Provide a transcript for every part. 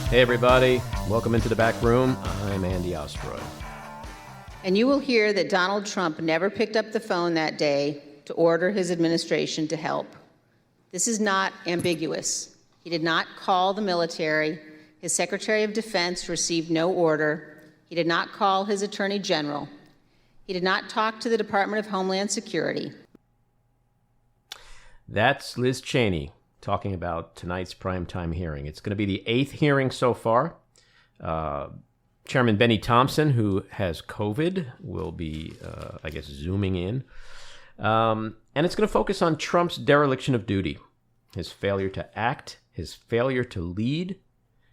Hey everybody, welcome into the back room. I'm Andy Ostroy. And you will hear that Donald Trump never picked up the phone that day to order his administration to help. This is not ambiguous. He did not call the military. His Secretary of Defense received no order. He did not call his Attorney General. He did not talk to the Department of Homeland Security. That's Liz Cheney talking about tonight's primetime hearing. It's going to be the 8th hearing so far. Chairman Benny Thompson, who has COVID, will be, zooming in. And it's going to focus on Trump's dereliction of duty, his failure to act, his failure to lead,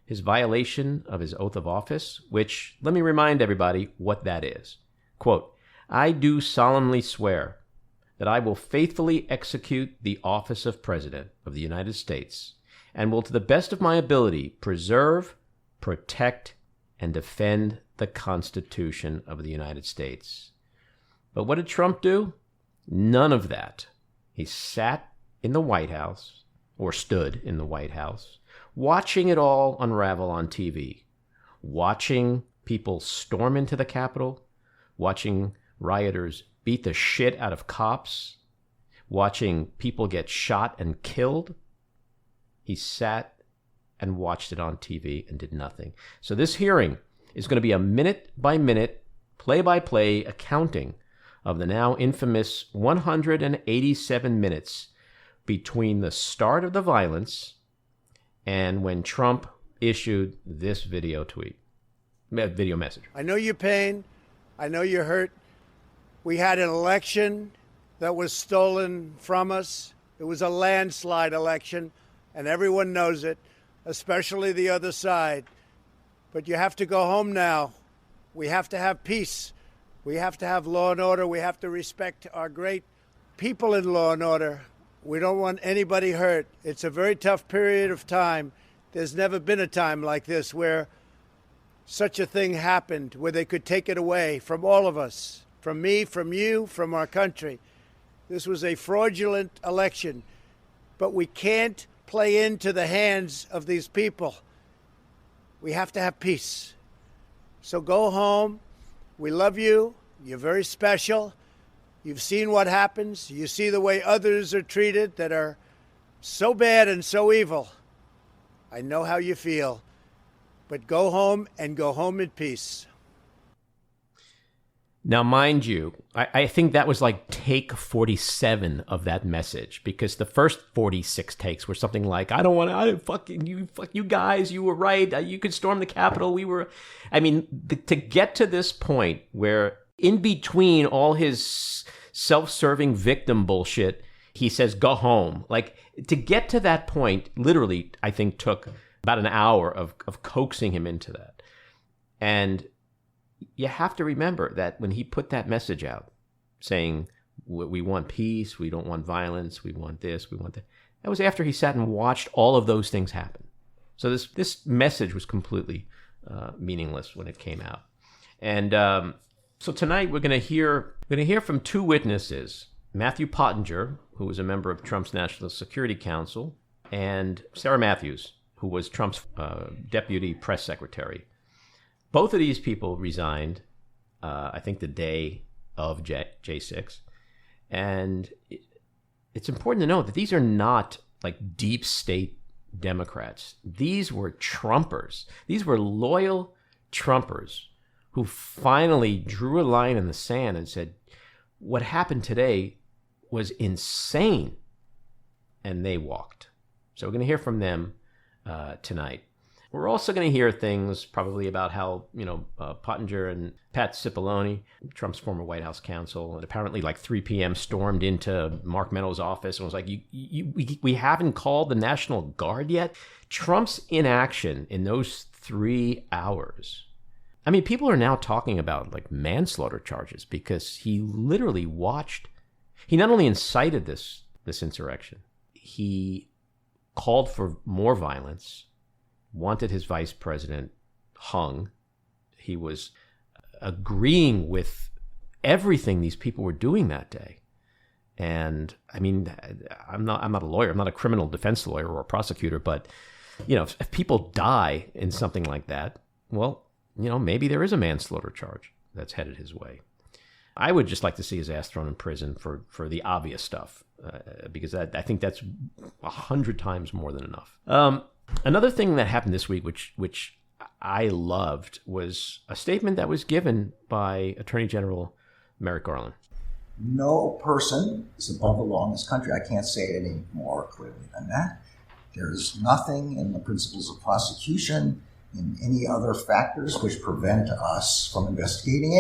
his violation of his oath of office, which, let me remind everybody what that is. Quote, "I do solemnly swear that I will faithfully execute the office of President of the United States and will, to the best of my ability, preserve, protect, and defend the Constitution of the United States." But what did Trump do? None of that. He sat in the White House, or stood in the White House, watching it all unravel on TV, watching people storm into the Capitol, watching rioters beat the shit out of cops, watching people get shot and killed. He sat and watched it on TV and did nothing. So this hearing is going to be a minute-by-minute, play-by-play accounting of the now infamous 187 minutes between the start of the violence and when Trump issued this video message. I know your pain. I know you're hurt. We had an election that was stolen from us. It was a landslide election, and everyone knows it, especially the other side. But you have to go home now. We have to have peace. We have to have law and order. We have to respect our great people in law and order. We don't want anybody hurt. It's a very tough period of time. There's never been a time like this where such a thing happened, where they could take it away from all of us. From me, from you, from our country. This was a fraudulent election, but we can't play into the hands of these people. We have to have peace. So go home. We love you. You're very special. You've seen what happens. You see the way others are treated that are so bad and so evil. I know how you feel, but go home and go home in peace. Now, mind you, I think that was like take 47 of that message, because the first 46 takes were something like, fuck you guys, you were right, you could storm the Capitol, to get to this point where in between all his self-serving victim bullshit, he says, go home. Like, to get to that point, literally, I think took about an hour of coaxing him into that. And you have to remember that when he put that message out saying, we want peace, we don't want violence, we want this, we want that, that was after he sat and watched all of those things happen. So this message was completely meaningless when it came out. And so tonight we're going to hear from two witnesses, Matthew Pottinger, who was a member of Trump's National Security Council, and Sarah Matthews, who was Trump's deputy press secretary. Both of these people resigned, I think, the day of J6. And it's important to note that these are not like deep state Democrats. These were Trumpers. These were loyal Trumpers who finally drew a line in the sand and said, what happened today was insane. And they walked. So we're going to hear from them tonight. We're also going to hear things probably about how, Pottinger and Pat Cipollone, Trump's former White House counsel, and apparently like 3 p.m. stormed into Mark Meadows' office and was like, we haven't called the National Guard yet? Trump's inaction in those 3 hours. I mean, people are now talking about like manslaughter charges because he literally he not only incited this insurrection, he called for more violence, wanted his vice president hung. He was agreeing with everything these people were doing that day. And I mean, I'm not a lawyer. I'm not a criminal defense lawyer or a prosecutor, but if people die in something like that, well, maybe there is a manslaughter charge that's headed his way. I would just like to see his ass thrown in prison for the obvious stuff, because I think that's 100 times more than enough. Another thing that happened this week, which I loved, was a statement that was given by Attorney General Merrick Garland. No person is above the law in this country. I can't say it any more clearly than that. There is nothing in the principles of prosecution, in any other factors which prevent us from investigating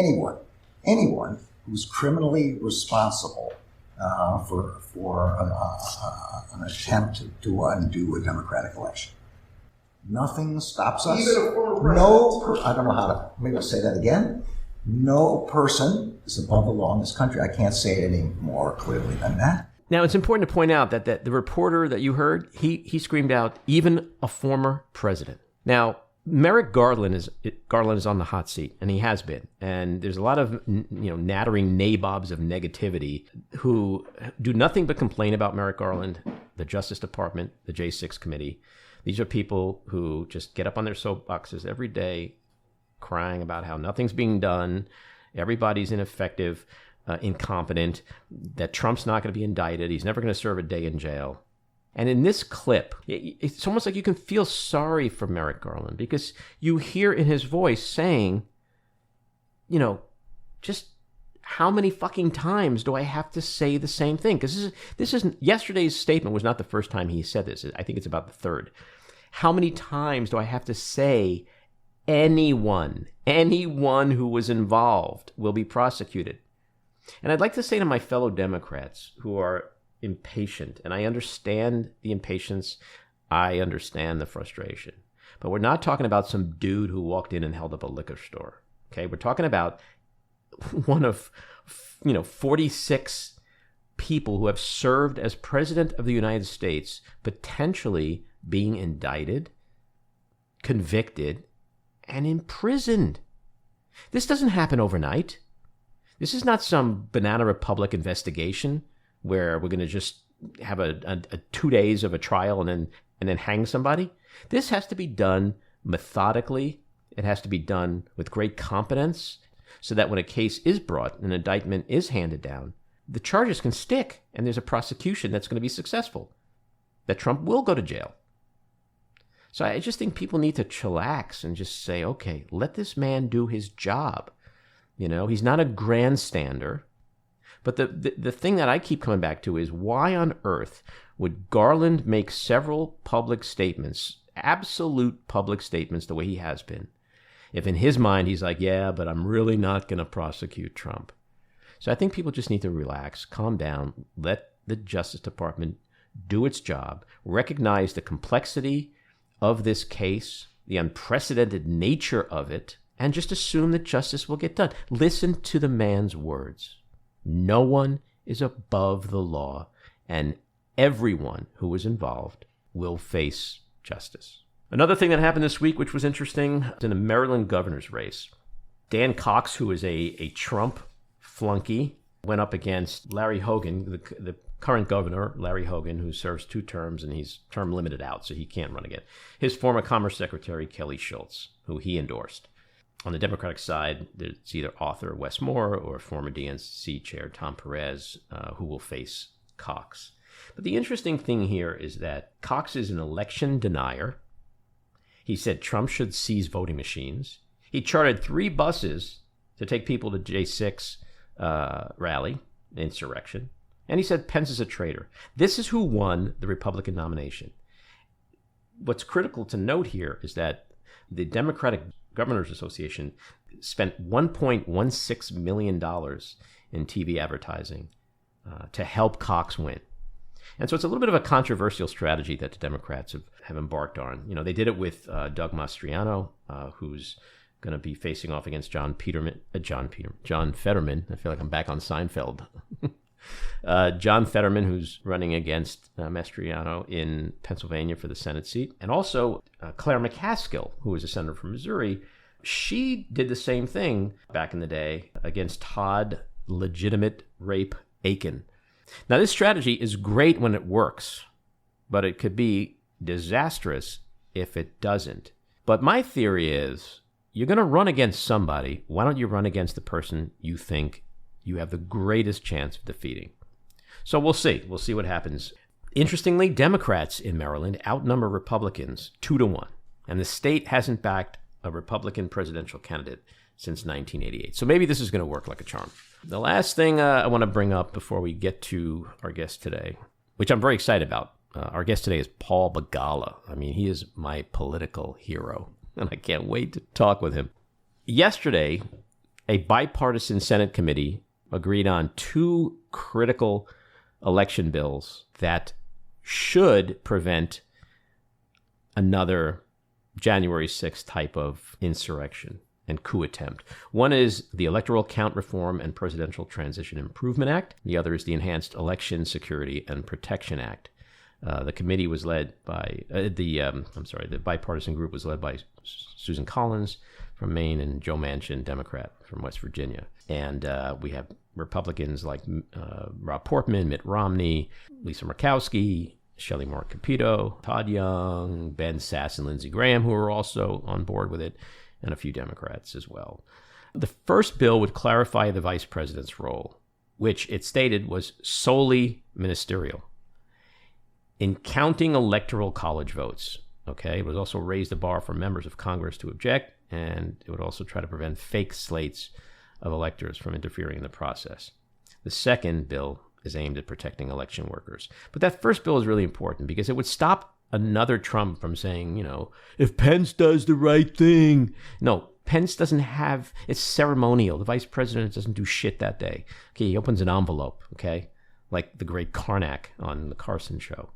anyone who's criminally responsible for an attempt to undo a democratic election. Nothing stops us. Even a former president. I don't know how to, maybe I'll say that again. No person is above the law in this country. I can't say it any more clearly than that. Now, it's important to point out that the reporter that you heard, he screamed out, even a former president. Now, Merrick Garland is on the hot seat, and he has been. And there's a lot of nattering nabobs of negativity who do nothing but complain about Merrick Garland, the Justice Department, the J6 committee. These are people who just get up on their soapboxes every day crying about how nothing's being done, everybody's ineffective, incompetent, that Trump's not going to be indicted, he's never going to serve a day in jail. And in this clip, it's almost like you can feel sorry for Merrick Garland, because you hear in his voice saying, just how many fucking times do I have to say the same thing? Because this is yesterday's statement was not the first time he said this. I think it's about the third. How many times do I have to say anyone who was involved will be prosecuted? And I'd like to say to my fellow Democrats who are impatient, and I understand the impatience, I understand the frustration, but we're not talking about some dude who walked in and held up a liquor store. Okay, we're talking about one of 46 people who have served as president of the United States, potentially being indicted, convicted, and imprisoned. This doesn't happen overnight. This is not some Banana Republic investigation where we're going to just have a 2 days of a trial and then hang somebody. This has to be done methodically. It has to be done with great competence, so that when a case is brought, an indictment is handed down, the charges can stick and there's a prosecution that's going to be successful, that Trump will go to jail. So I just think people need to chillax and just say, okay, let this man do his job. He's not a grandstander. But the thing that I keep coming back to is, why on earth would Garland make several public statements, absolute public statements, the way he has been, if in his mind he's like, yeah, but I'm really not going to prosecute Trump? So I think people just need to relax, calm down, let the Justice Department do its job, recognize the complexity of this case, the unprecedented nature of it, and just assume that justice will get done. Listen to the man's words. No one is above the law, and everyone who was involved will face justice. Another thing that happened this week, which was interesting, in the Maryland governor's race, Dan Cox, who is a Trump flunky, went up against Larry Hogan, the current governor, Larry Hogan, who serves 2 terms, and he's term limited out, so he can't run again. His former Commerce Secretary, Kelly Schultz, who he endorsed. On the Democratic side, it's either author Wes Moore or former DNC chair Tom Perez, who will face Cox. But the interesting thing here is that Cox is an election denier. He said Trump should seize voting machines. He chartered 3 buses to take people to J6 rally, insurrection. And he said Pence is a traitor. This is who won the Republican nomination. What's critical to note here is that the Democratic Governors Association spent $1.16 million in TV advertising to help Cox win. And so it's a little bit of a controversial strategy that the Democrats have embarked on. They did it with Doug Mastriano, who's going to be facing off against John Fetterman. I feel like I'm back on Seinfeld. John Fetterman, who's running against Mastriano in Pennsylvania for the Senate seat. And also Claire McCaskill, who is a senator from Missouri. She did the same thing back in the day against Todd Legitimate Rape Aiken. Now, this strategy is great when it works, but it could be disastrous if it doesn't. But my theory is, you're going to run against somebody. Why don't you run against the person you think you have the greatest chance of defeating? So we'll see. We'll see what happens. Interestingly, Democrats in Maryland outnumber Republicans 2-1. And the state hasn't backed a Republican presidential candidate since 1988. So maybe this is going to work like a charm. The last thing I want to bring up before we get to our guest today, which I'm very excited about. Our guest today is Paul Begala. I mean, he is my political hero, and I can't wait to talk with him. Yesterday, a bipartisan Senate committee agreed on 2 critical election bills that should prevent another January 6th type of insurrection and coup attempt. One is the Electoral Count Reform and Presidential Transition Improvement Act. The other is the Enhanced Election Security and Protection Act. The committee was led by, the bipartisan group was led by Susan Collins from Maine and Joe Manchin, Democrat from West Virginia. And we have Republicans like Rob Portman, Mitt Romney, Lisa Murkowski, Shelley Moore Capito, Todd Young, Ben Sass, and Lindsey Graham, who are also on board with it, and a few Democrats as well. The first bill would clarify the vice president's role, which it stated was solely ministerial, in counting electoral college votes. Okay, it would also raise the bar for members of Congress to object, and it would also try to prevent fake slates of electors from interfering in the process. The second bill is aimed at protecting election workers. But that first bill is really important because it would stop another Trump from saying, if Pence does the right thing. No, Pence doesn't have, it's ceremonial. The vice president doesn't do shit that day. Okay, he opens an envelope, okay? Like the great Karnak on the Carson show.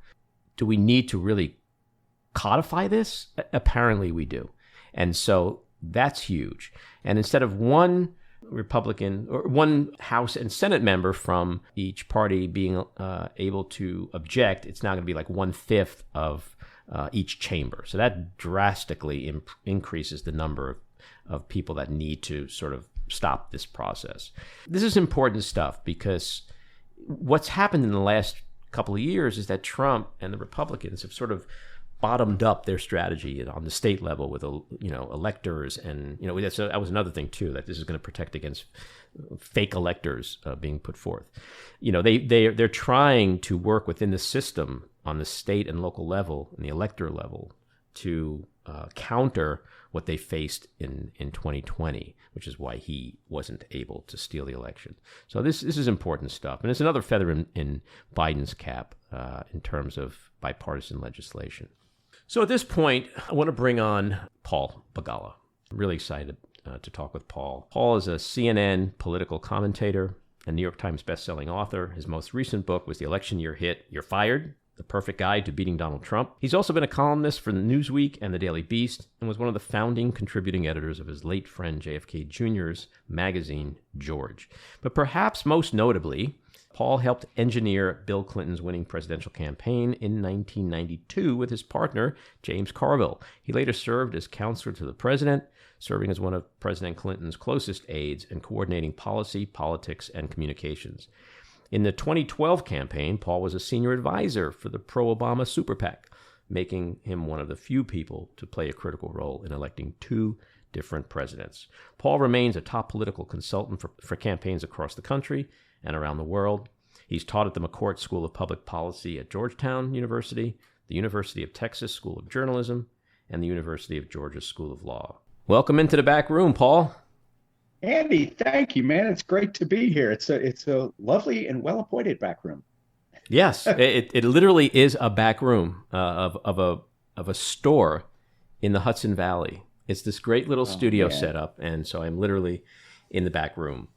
Do we need to really codify this? Apparently we do. And so that's huge. And instead of one Republican or one House and Senate member from each party being able to object, it's now going to be like 1/5 of each chamber. So that drastically increases the number of people that need to sort of stop this process. This is important stuff because what's happened in the last couple of years is that Trump and the Republicans have sort of bottomed up their strategy on the state level with electors, and that was another thing too, that this is going to protect against fake electors being put forth. They're trying to work within the system on the state and local level and the elector level to counter what they faced in 2020, which is why he wasn't able to steal the election. So this is important stuff, and it's another feather in Biden's cap in terms of bipartisan legislation. So at this point, I want to bring on Paul Begala. I'm really excited to talk with Paul. Paul is a CNN political commentator and New York Times bestselling author. His most recent book was the election year hit, You're Fired: The Perfect Guide to Beating Donald Trump. He's also been a columnist for Newsweek and The Daily Beast and was one of the founding contributing editors of his late friend JFK Jr.'s magazine, George. But perhaps most notably, Paul helped engineer Bill Clinton's winning presidential campaign in 1992 with his partner, James Carville. He later served as counselor to the president, serving as one of President Clinton's closest aides and coordinating policy, politics, and communications. In the 2012 campaign, Paul was a senior advisor for the pro-Obama super PAC, making him one of the few people to play a critical role in electing 2 different presidents. Paul remains a top political consultant for campaigns across the country and around the world. He's taught at the McCourt School of Public Policy at Georgetown University, the University of Texas School of Journalism, and the University of Georgia School of Law. Welcome into the back room, Paul. Andy, thank you, man. It's great to be here. It's a lovely and well-appointed back room. Yes, it literally is a back room of a store in the Hudson Valley. It's this great little studio setup, and so I'm literally in the back room.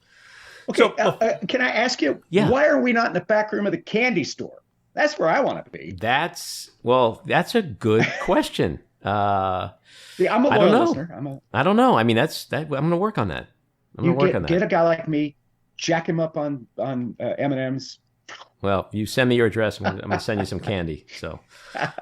Okay, can I ask you, why are we not in the back room of the candy store? That's where I want to be. That's a good question. See, I'm a loyal listener. I don't know. I mean, I'm going to work on that. Get a guy like me, jack him up on M&Ms. Well, you send me your address. I'm going to send you some candy. So,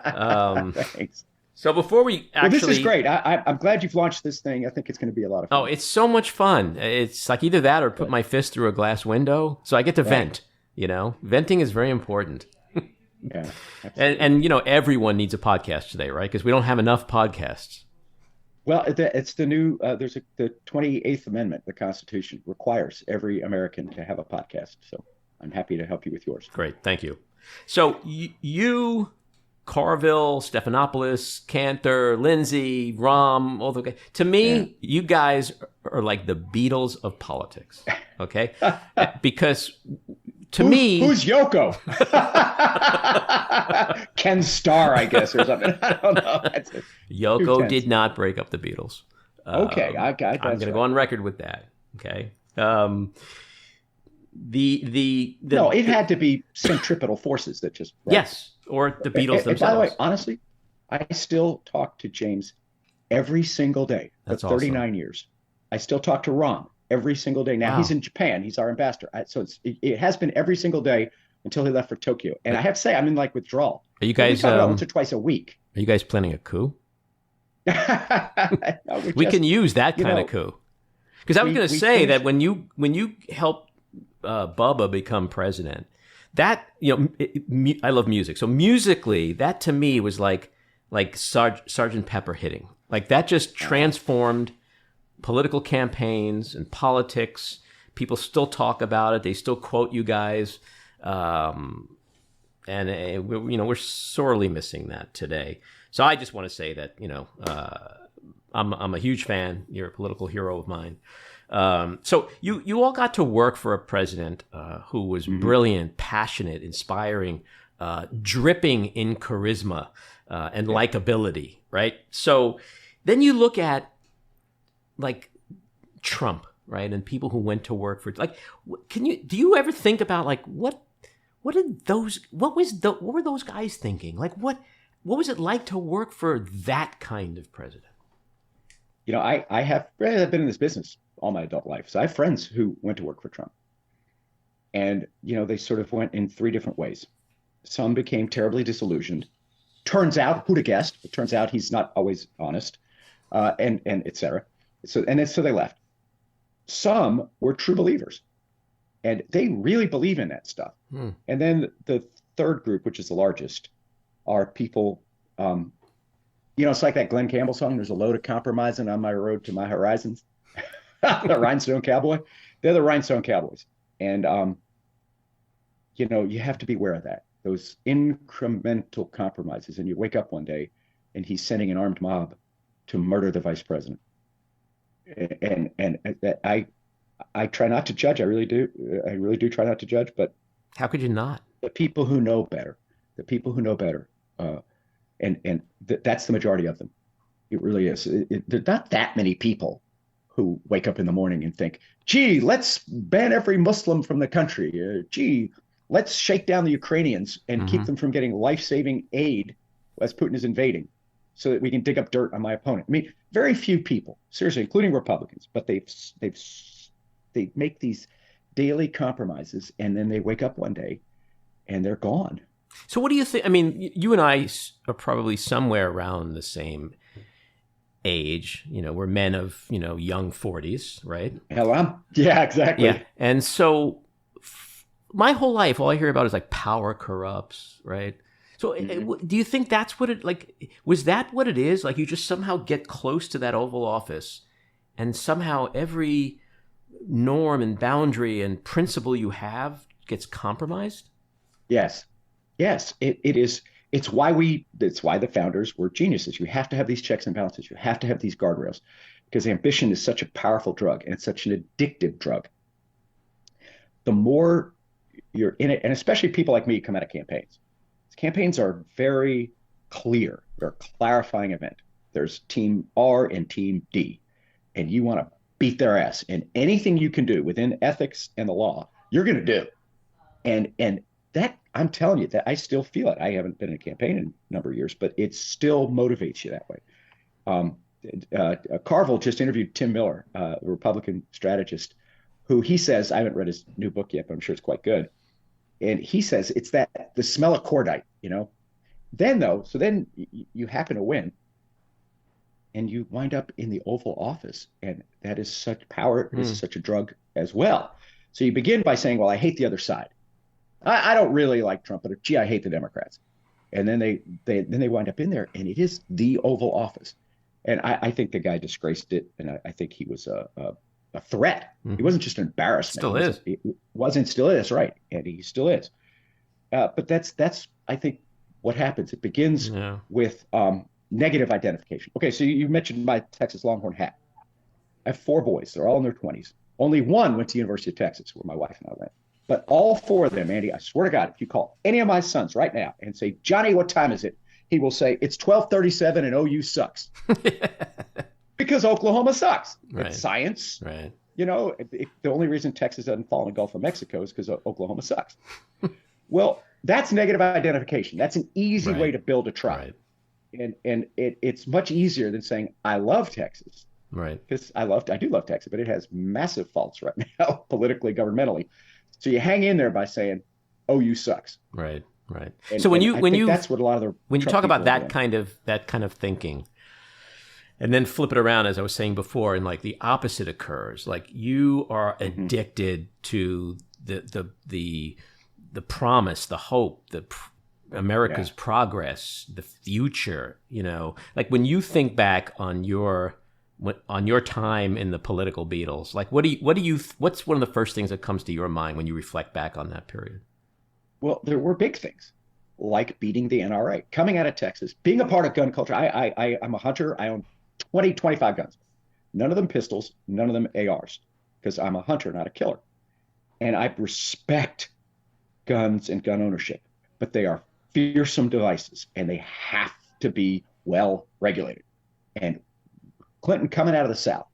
thanks. So before we actually... Well, this is great. I'm glad you've launched this thing. I think it's going to be a lot of fun. Oh, it's so much fun. It's like either that or put my fist through a glass window. So I get to vent, Venting is very important. Yeah. Absolutely. And everyone needs a podcast today, right? Because we don't have enough podcasts. Well, it's the new, the 28th Amendment, the Constitution requires every American to have a podcast. So I'm happy to help you with yours. Great. Thank you. So you, Carville, Stephanopoulos, Cantor, Lindsay, Rahm, all the guys. To me, you guys are like the Beatles of politics. Okay? Because to me, who's Yoko? Ken Starr, I guess, or something. I don't know. Yoko did not break up the Beatles. Okay, I'm going to go on record with that. Okay. No, it had to be centripetal forces that just yes, or the Beatles themselves. By the way, honestly, I still talk to James every single day for 39 years. I still talk to Ron every single day. Now he's in Japan. He's our ambassador. So it has been every single day until he left for Tokyo. And I have to say, I'm in like withdrawal. Are you guys once or twice a week? Are you guys planning a coup? No, we can use that kind of coup. Because I was going to say that when you helped Bubba become president, that I love music. So musically, that to me was like Sergeant Pepper hitting. Like that just transformed political campaigns and politics. People still talk about it. They still quote you guys, and we're sorely missing that today. So I just want to say that I'm a huge fan. You're a political hero of mine. So you all got to work for a president who was brilliant, passionate, inspiring, dripping in charisma and likability, right? So then you look at like Trump, right, and people who went to work for do you ever think about like what were those guys thinking? Like what was it like to work for that kind of president? I've been in this business all my adult life. So I have friends who went to work for Trump. And, they sort of went in three different ways. Some became terribly disillusioned. Turns out, who'd have guessed? It turns out he's not always honest, and et cetera. So they left. Some were true believers, and they really believe in that stuff. And then the third group, which is the largest, are people, it's like that Glenn Campbell song, there's a load of compromising on my road to my horizons. The Rhinestone Cowboy. They're the Rhinestone Cowboys. And, you have to be aware of that, those incremental compromises. And you wake up one day and he's sending an armed mob to murder the vice president. And I try not to judge. I really do. I really do try not to judge. But how could you not? The people who know better, and that's the majority of them. It really is. There's not that many people who wake up in the morning and think, gee, let's ban every Muslim from the country. Gee, let's shake down the Ukrainians and keep them from getting life-saving aid as Putin is invading so that we can dig up dirt on my opponent. I mean, very few people, seriously, including Republicans, but they make these daily compromises and then they wake up one day and they're gone. So what do you think? I mean, you and I are probably somewhere around the same age. We're men of, young 40s, right? Hell, yeah, exactly. Yeah. And so my whole life, all I hear about is like power corrupts, right? So do you think that's what was that what it is? Like you just somehow get close to that Oval Office and somehow every norm and boundary and principle you have gets compromised? Yes, it is. It's why the founders were geniuses. You have to have these checks and balances. You have to have these guardrails because ambition is such a powerful drug and it's such an addictive drug. The more you're in it, and especially people like me come out of campaigns. Campaigns are very clear. They're a clarifying event. There's team R and team D, and you want to beat their ass. And anything you can do within ethics and the law, you're going to do. And that, I'm telling you, that I still feel it. I haven't been in a campaign in a number of years, but it still motivates you that way. Carville just interviewed Tim Miller, a Republican strategist, who he says, I haven't read his new book yet, but I'm sure it's quite good. And he says it's that the smell of cordite, Then you happen to win and you wind up in the Oval Office. And that is such power. This is such a drug as well. So you begin by saying, well, I hate the other side. I don't really like Trump, but gee, I hate the Democrats. And then they wind up in there, and it is the Oval Office. And I think the guy disgraced it, and I think he was a threat. He wasn't just an embarrassment. Still is. He wasn't, still is, right. And he still is. But that's I think what happens. It begins with negative identification. Okay, so you mentioned my Texas Longhorn hat. I have 4 boys. They're all in their 20s. Only one went to the University of Texas, where my wife and I went. But all 4 of them, Andy, I swear to God, if you call any of my sons right now and say, Johnny, what time is it? He will say, it's 12:37 and OU sucks. Because Oklahoma sucks. Right. It's science. Right. You know, the only reason Texas doesn't fall in the Gulf of Mexico is because Oklahoma sucks. Well, that's negative identification. That's an easy way to build a tribe. Right. And it's much easier than saying, I love Texas. Right. Because I do love Texas, but it has massive faults right now, politically, governmentally. So you hang in there by saying, OU sucks. Right. Right. And, so when you that's what a lot of the when you talk about that kind of thinking, and then flip it around, as I was saying before, and like the opposite occurs, like you are addicted to the promise, the hope, America's progress, the future. You know, like when you think back on your time in the political Beatles, like what's one of the first things that comes to your mind when you reflect back on that period? Well, there were big things, like beating the NRA, coming out of Texas, being a part of gun culture. I'm a hunter. I own 25 guns, none of them pistols, none of them ARs, because I'm a hunter, not a killer. And I respect guns and gun ownership, but they are fearsome devices, and they have to be well regulated. And Clinton, coming out of the South,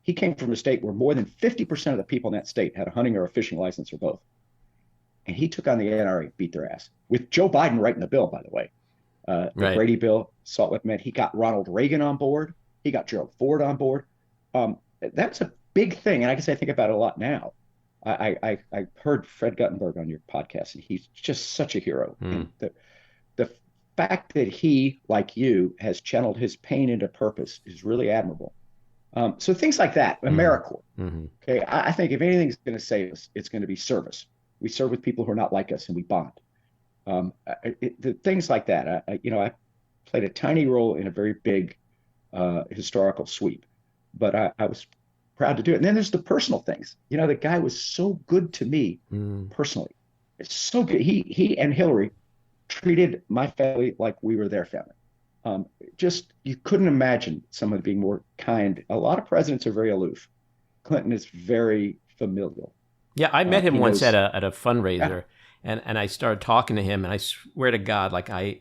he came from a state where more than 50% of the people in that state had a hunting or a fishing license or both. And he took on the NRA, beat their ass, with Joe Biden writing the bill, by the way. The Brady bill, Salt Lake meant he got Ronald Reagan on board. He got Gerald Ford on board. That's a big thing. And I guess I think about it a lot now. I heard Fred Guttenberg on your podcast, and he's just such a hero. And the fact that he, like you, has channeled his pain into purpose is really admirable. So things like that, AmeriCorps. Okay, I think if anything's going to save us, it's going to be service. We serve with people who are not like us, and we bond. The things like that. I played a tiny role in a very big historical sweep, but I was proud to do it. And then there's the personal things. You know, the guy was so good to me personally. It's so good. He and Hillary treated my family like we were their family. Just, you couldn't imagine someone being more kind. A lot of presidents are very aloof. Clinton is very familial. Yeah, I met him once at a fundraiser, and I started talking to him, and I swear to God, like I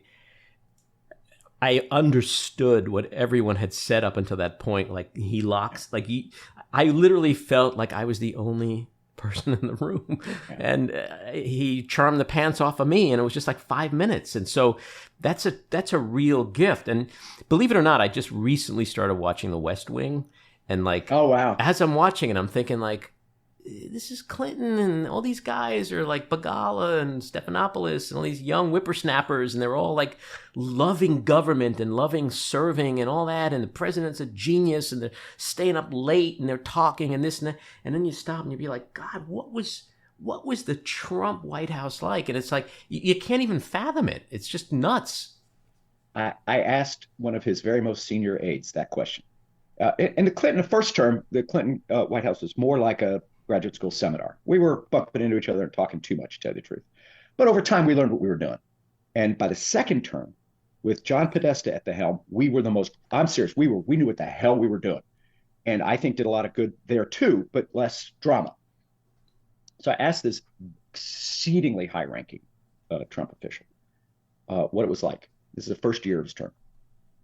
understood what everyone had said up until that point. Like I literally felt like I was the only person in the room, and he charmed the pants off of me, and it was just like 5 minutes. And so that's a real gift. And believe it or not, I just recently started watching The West Wing, and like, oh wow, as I'm watching it, I'm thinking like, this is Clinton, and all these guys are like Begala and Stephanopoulos and all these young whippersnappers, and they're all like loving government and loving serving and all that, and the president's a genius, and they're staying up late and they're talking and this and that, and then you stop and you'd be like, God, what was the Trump White House like? And it's like you can't even fathom it. It's just nuts. I asked one of his very most senior aides that question. In the first term, the Clinton White House was more like a graduate school seminar. We were bumping into each other and talking too much, to tell you the truth. But over time, we learned what we were doing. And by the second term, with John Podesta at the helm, we were I'm serious, we knew what the hell we were doing. And I think did a lot of good there too, but less drama. So I asked this exceedingly high-ranking Trump official what it was like. This is the first year of his term.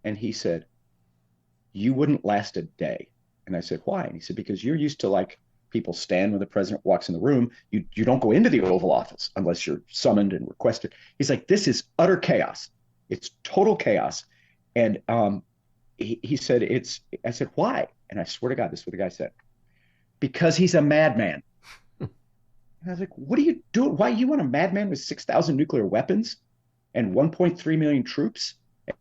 And he said, you wouldn't last a day. And I said, why? And he said, because you're used to like people stand when the president walks in the room. You don't go into the Oval Office unless you're summoned and requested. He's like, this is utter chaos. It's total chaos. And he said, I said, why? And I swear to God, this is what the guy said. Because he's a madman. And I was like, what are you doing? Why you want a madman with 6,000 nuclear weapons and 1.3 million troops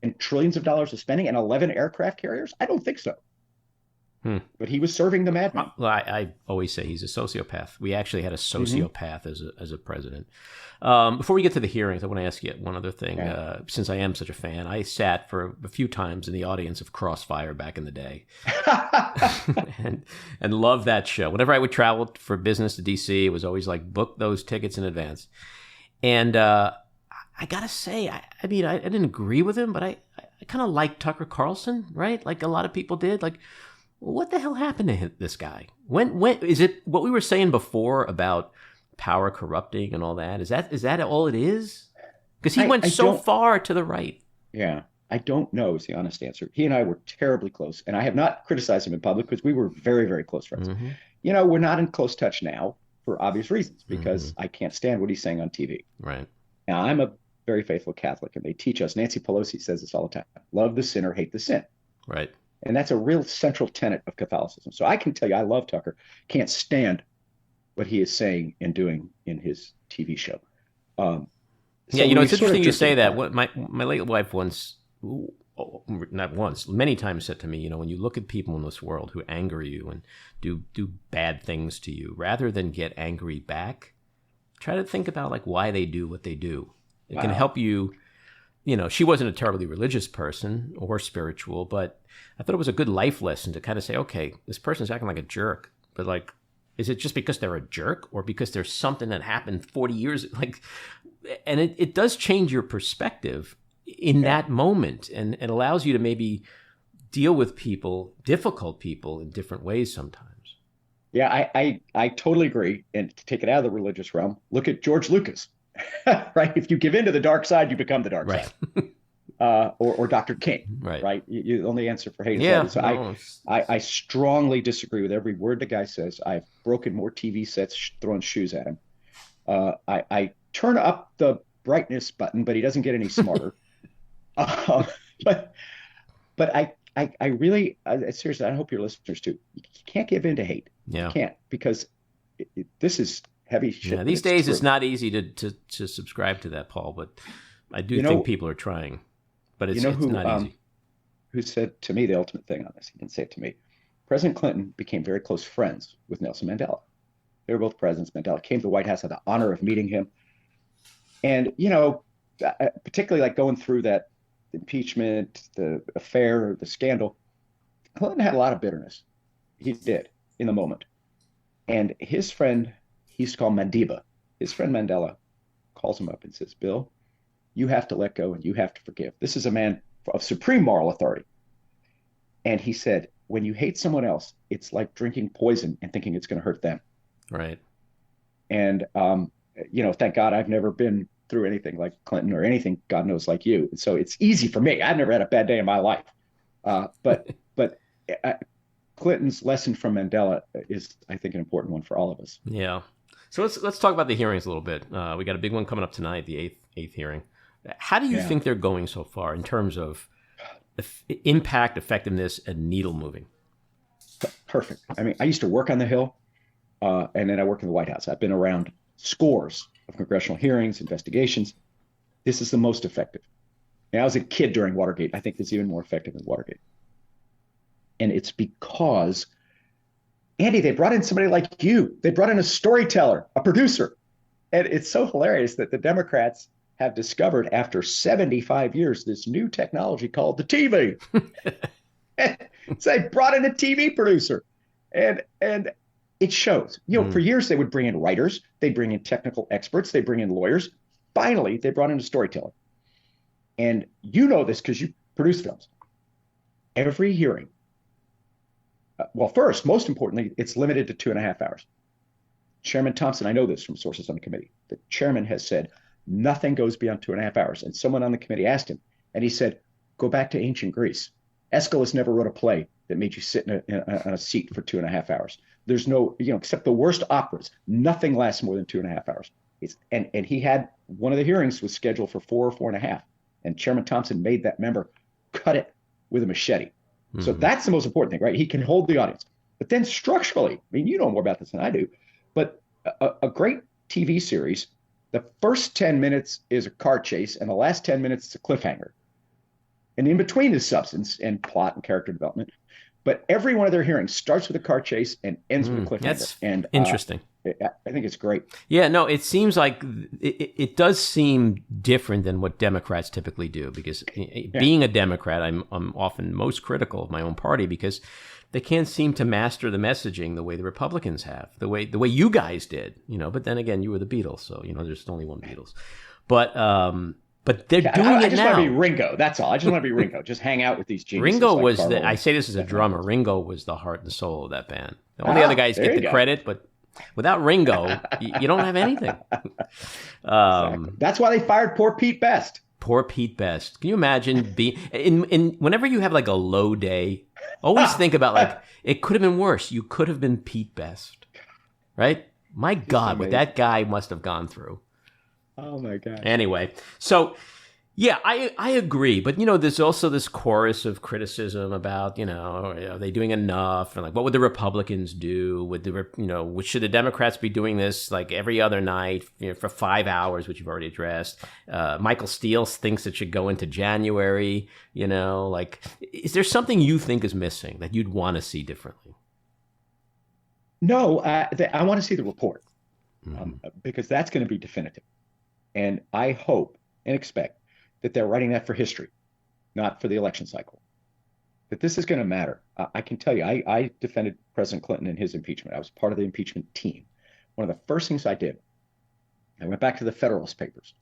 and trillions of dollars of spending and 11 aircraft carriers? I don't think so. But he was serving the madman. Well, I always say he's a sociopath. We actually had a sociopath as a president. Before we get to the hearings, I want to ask you one other thing. Yeah. Since I am such a fan, I sat for a few times in the audience of Crossfire back in the day, and loved that show. Whenever I would travel for business to DC, it was always like book those tickets in advance. And I gotta say, I mean, I didn't agree with him, but I kind of liked Tucker Carlson, right? Like a lot of people did. Like, what the hell happened to this guy? When is it what we were saying before about power corrupting and all that? Is that all it is? Because he went so far to the right. Yeah, I don't know is the honest answer. He and I were terribly close, and I have not criticized him in public because we were very, very close friends. Mm-hmm. You know, we're not in close touch now for obvious reasons, because I can't stand what he's saying on TV. Right. Now, I'm a very faithful Catholic, and they teach us, Nancy Pelosi says this all the time, love the sinner, hate the sin. Right. And that's a real central tenet of Catholicism. So I can tell you, I love Tucker. Can't stand what he is saying and doing in his TV show. Yeah, you know, it's interesting you say that. What my late wife once, not once, many times said to me, you know, when you look at people in this world who anger you and do bad things to you, rather than get angry back, try to think about like why they do what they do. It can help you. You know, she wasn't a terribly religious person or spiritual, but I thought it was a good life lesson to kind of say, okay, this person's acting like a jerk, but like, is it just because they're a jerk or because there's something that happened 40 years? Like, and it does change your perspective in that moment, and it allows you to maybe deal with people, difficult people, in different ways sometimes. Yeah, I totally agree. And to take it out of the religious realm, look at George Lucas. Right? If you give in to the dark side, you become the dark side. Or Dr. King. Right? You only answer for hate. Yeah. So I strongly disagree with every word the guy says. I've broken more TV sets throwing shoes at him. I turn up the brightness button, but he doesn't get any smarter. But I really, seriously, I hope your listeners too. You can't give in to hate. Yeah. You can't, because this is heavy shit. Yeah, these days it's not easy to subscribe to that, Paul, but I do think people are trying. But it's not easy. Who said to me the ultimate thing on this? He didn't say it to me. President Clinton became very close friends with Nelson Mandela. They were both presidents. Mandela came to the White House, had the honor of meeting him. And, you know, particularly like going through that impeachment, the affair, the scandal, Clinton had a lot of bitterness. He did in the moment. And his friend, he used to call Mandiba, his friend Mandela, calls him up and says, Bill, you have to let go and you have to forgive. This is a man of supreme moral authority. And he said, when you hate someone else, it's like drinking poison and thinking it's going to hurt them. Right. And, you know, thank God I've never been through anything like Clinton or anything, God knows, like you. And so it's easy for me. I've never had a bad day in my life. But Clinton's lesson from Mandela is, I think, an important one for all of us. Yeah. So let's talk about the hearings a little bit. We got a big one coming up tonight, the eighth hearing. How do you think they're going so far in terms of impact, effectiveness, and needle moving? Perfect. I mean, I used to work on the Hill, and then I work in the White House. I've been around scores of congressional hearings, investigations. This is the most effective. And I was a kid during Watergate. I think this is even more effective than Watergate. And it's because, Andy, they brought in somebody like you. They brought in a storyteller, a producer. And it's so hilarious that the Democrats have discovered after 75 years this new technology called the TV. So they brought in a TV producer. And it shows. You know, for years they would bring in writers, they'd bring in technical experts, they bring in lawyers. Finally, they brought in a storyteller. And you know this because you produce films. Every hearing, well, first, most importantly, it's limited to 2.5 hours. Chairman Thompson, I know this from sources on the committee, the chairman has said nothing goes beyond 2.5 hours. And someone on the committee asked him, and he said, go back to ancient Greece. Aeschylus never wrote a play that made you sit in a seat for 2.5 hours. There's no, you know, except the worst operas, nothing lasts more than 2.5 hours. And he had, one of the hearings was scheduled for 4 or 4.5. And Chairman Thompson made that member cut it with a machete. So that's the most important thing, right? He can hold the audience. But then structurally, I mean, you know more about this than I do, but a great TV series, the first 10 minutes is a car chase and the last 10 minutes is a cliffhanger. And in between is substance and plot and character development. But every one of their hearings starts with a car chase and ends with a cliffhanger. That's and interesting. I think it's great. Yeah, no, it seems like it does seem different than what Democrats typically do, because being a Democrat, I'm often most critical of my own party because they can't seem to master the messaging the way the Republicans have, the way you guys did, But then again, you were the Beatles, so there's only one Beatles. But they're doing it now. I just want to be Ringo. That's all. I just want to be Ringo. Just hang out with these geniuses. Ringo like was Carl I say this as a drummer. Ringo was the heart and soul of that band. All the other guys get the credit, but without Ringo, you don't have anything. Exactly. That's why they fired poor Pete Best. Poor Pete Best. Can you imagine in whenever you have like a low day, always think about like it could have been worse. You could have been Pete Best, right? My God, what that guy must have gone through. Oh my God. Anyway, so yeah, I agree, but there's also this chorus of criticism about are they doing enough, and like what would the Republicans do? Should the Democrats be doing this like every other night for 5 hours, which you've already addressed? Michael Steele thinks it should go into January. Like, is there something you think is missing that you'd want to see differently? No, I want to see the report because that's going to be definitive. And I hope and expect that they're writing that for history, not for the election cycle. That this is going to matter. I can tell you, I defended President Clinton in his impeachment. I was part of the impeachment team. One of the first things I did, I went back to the Federalist Papers.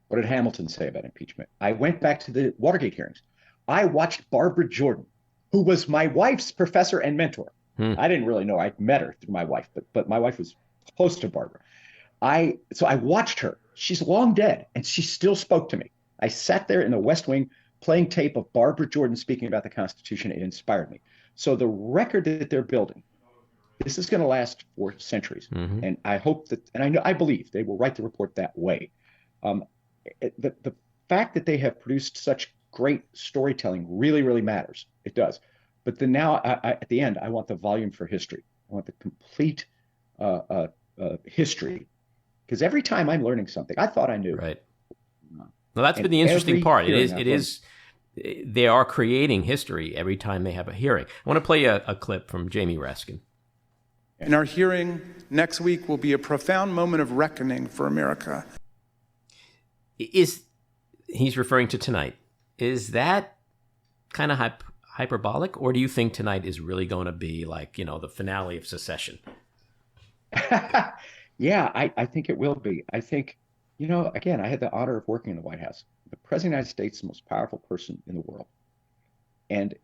What did Hamilton say about impeachment? I went back to the Watergate hearings. I watched Barbara Jordan, who was my wife's professor and mentor. I didn't really know. I met her through my wife, but my wife was close to Barbara. So I watched her. She's long dead, and she still spoke to me. I sat there in the West Wing playing tape of Barbara Jordan speaking about the Constitution. It inspired me. So the record that they're building, this is going to last for centuries. And I hope that, and I believe they will write the report that way. The fact that they have produced such great storytelling really, really matters. It does. But then now, at the end, I want the volume for history. I want the complete history. Because every time I'm learning something, I thought I knew. Right. Well, that's been the interesting part. It is. They are creating history every time they have a hearing. I want to play a clip from Jamie Raskin. And our hearing next week will be a profound moment of reckoning for America. He's referring to tonight. Is that kind of hyperbolic, or do you think tonight is really going to be like, the finale of secession? Yeah, I think it will be. I think, again, I had the honor of working in the White House. The President of the United States is the most powerful person in the world. And